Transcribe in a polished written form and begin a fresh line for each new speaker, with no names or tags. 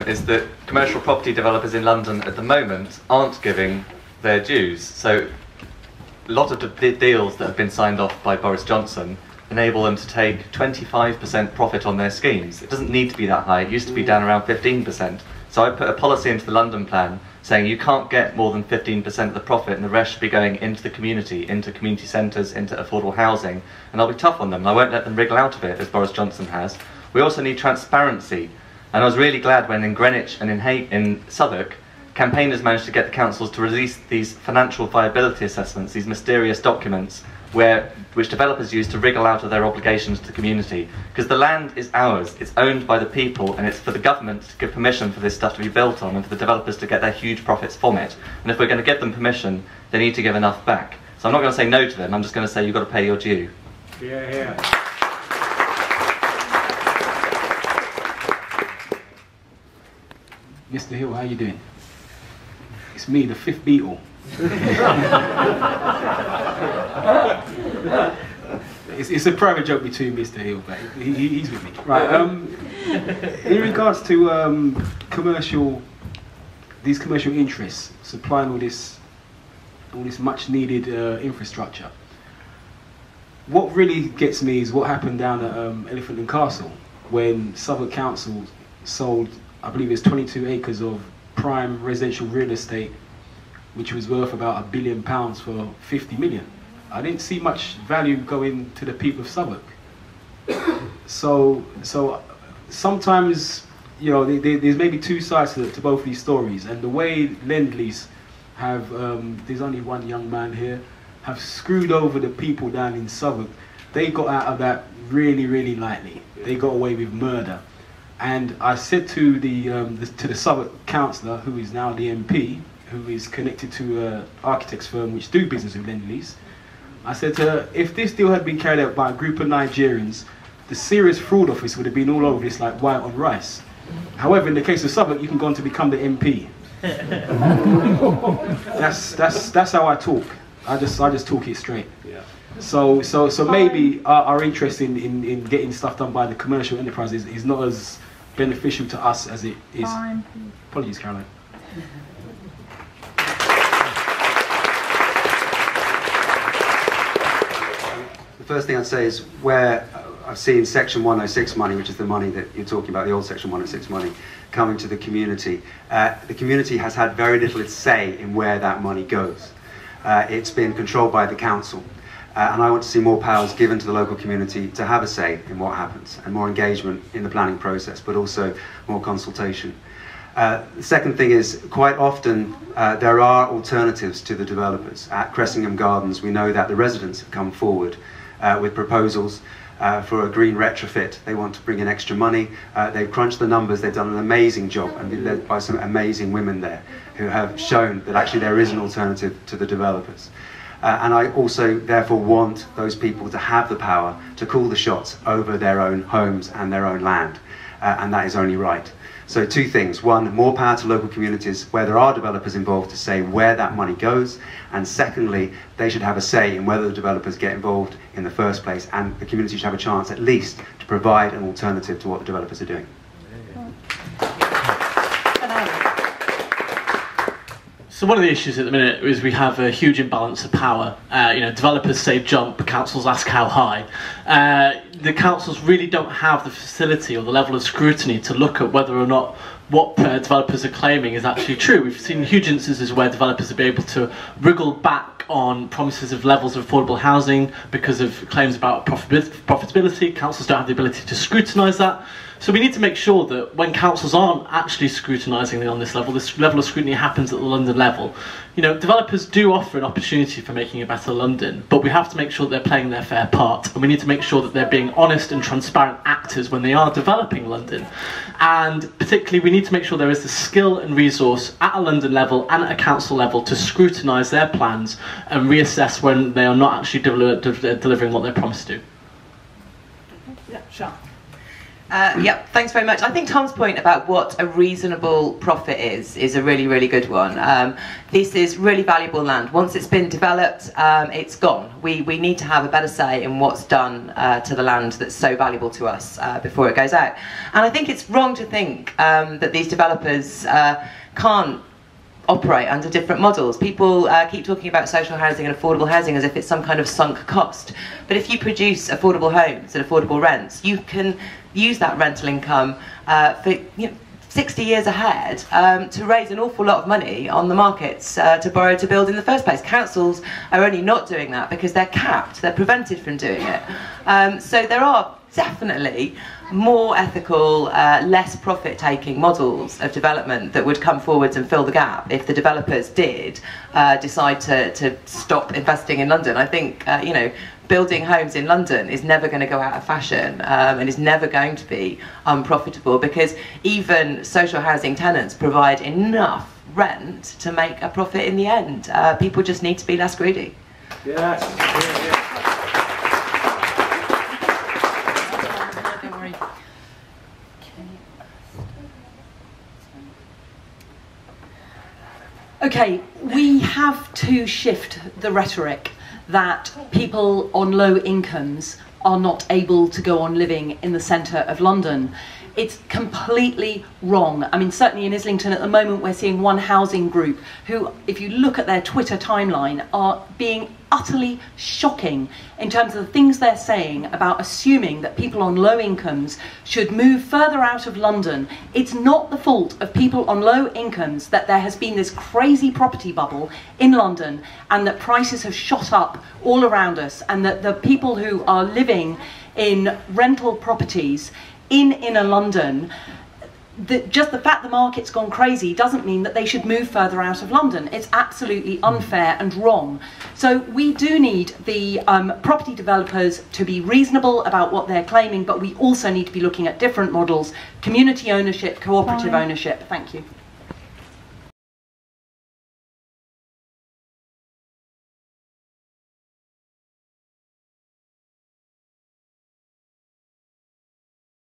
is that commercial property developers in London at the moment aren't giving their dues. So a lot of the deals that have been signed off by Boris Johnson enable them to take 25% profit on their schemes. It doesn't need to be that high. It used to be down around 15%. So I put a policy into the London plan saying you can't get more than 15% of the profit, and the rest should be going into the community, into community centres, into affordable housing, and I'll be tough on them, and I won't let them wriggle out of it, as Boris Johnson has. We also need transparency, and I was really glad when in Greenwich and in Southwark, campaigners managed to get the councils to release these financial viability assessments, these mysterious documents, which developers use to wriggle out of their obligations to the community. Because the land is ours, it's owned by the people, and it's for the government to give permission for this stuff to be built on and for the developers to get their huge profits from it. And if we're going to give them permission, they need to give enough back. So I'm not going to say no to them, I'm just going to say you've got to pay your due.
Yeah, yeah. Mr. Hill, how you doing? It's me, the fifth Beatle. It's a private joke between Mr. Hill, but he's with me. Right. In regards to these commercial interests supplying all this much needed infrastructure, what really gets me is what happened down at Elephant and Castle when Southwark Council sold, I believe it's 22 acres of prime residential real estate, which was worth about £1 billion for 50 million. I didn't see much value going to the people of Southwark. So sometimes, you know, there's maybe two sides to both these stories, and the way Lend-Lease have, there's only one young man here, have screwed over the people down in Southwark. They got out of that really, really lightly. They got away with murder. And I said to the Southwark councillor, who is now the MP, who is connected to an architect's firm which do business with Lend-Lease, I said to her, if this deal had been carried out by a group of Nigerians, the serious fraud office would have been all over this like white on rice. However, in the case of Southwark, you can go on to become the MP. That's how I talk. I just talk it straight. Yeah. So maybe our interest in getting stuff done by the commercial enterprise is not as beneficial to us as it is. Apologies, Caroline.
The first thing I'd say is where I've seen Section 106 money, which is the money that you're talking about, the old Section 106 money, coming to the community. The community has had very little say in where that money goes. It's been controlled by the council. And I want to see more powers given to the local community to have a say in what happens, and more engagement in the planning process, but also more consultation. The second thing is, quite often there are alternatives to the developers. At Cressingham Gardens, we know that the residents have come forward with proposals for a green retrofit. They want to bring in extra money. They've crunched the numbers, they've done an amazing job, and been led by some amazing women there who have shown that actually there is an alternative to the developers. And I also therefore want those people to have the power to call the shots over their own homes and their own land, and that is only right. So two things: one, more power to local communities where there are developers involved to say where that money goes, and secondly, they should have a say in whether the developers get involved in the first place, and the community should have a chance at least to provide an alternative to what the developers are doing.
So one of the issues at the minute is we have a huge imbalance of power. Developers say jump, councils ask how high. The councils really don't have the facility or the level of scrutiny to look at whether or not what developers are claiming is actually true. We've seen huge instances where developers have been able to wriggle back on promises of levels of affordable housing because of claims about profitability. Councils don't have the ability to scrutinise that. So we need to make sure that when councils aren't actually scrutinising on this level of scrutiny happens at the London level. You know, developers do offer an opportunity for making a better London, but we have to make sure that they're playing their fair part, and we need to make sure that they're being honest and transparent actors when they are developing London. And particularly, we need to make sure there is the skill and resource at a London level and at a council level to scrutinise their plans and reassess when they are not actually delivering what they promised to do.
Yeah, sure. Yep, thanks very much. I think Tom's point about what a reasonable profit is a really, really good one. This is really valuable land. Once it's been developed, it's gone. We need to have a better say in what's done to the land that's so valuable to us before it goes out. And I think it's wrong to think that these developers can't operate under different models. People keep talking about social housing and affordable housing as if it's some kind of sunk cost. But if you produce affordable homes and affordable rents, you can use that rental income for 60 years ahead to raise an awful lot of money on the markets to borrow to build in the first place. Councils are only not doing that because they're capped, they're prevented from doing it. So there are definitely more ethical, less profit-taking models of development that would come forwards and fill the gap if the developers did decide to stop investing in London. I think, building homes in London is never going to go out of fashion and is never going to be unprofitable, because even social housing tenants provide enough rent to make a profit in the end. People just need to be less greedy.
Yes. Yeah.
Okay, we have to shift the rhetoric that people on low incomes are not able to go on living in the centre of London. It's completely wrong. I mean, certainly in Islington at the moment, we're seeing one housing group who, if you look at their Twitter timeline, are being utterly shocking in terms of the things they're saying about assuming that people on low incomes should move further out of London. It's not the fault of people on low incomes that there has been this crazy property bubble in London and that prices have shot up all around us, and that the people who are living in rental properties in inner London, just the fact the market's gone crazy doesn't mean that they should move further out of London. It's absolutely unfair and wrong. So we do need the property developers to be reasonable about what they're claiming, but we also need to be looking at different models: community ownership, cooperative ownership. Thank you.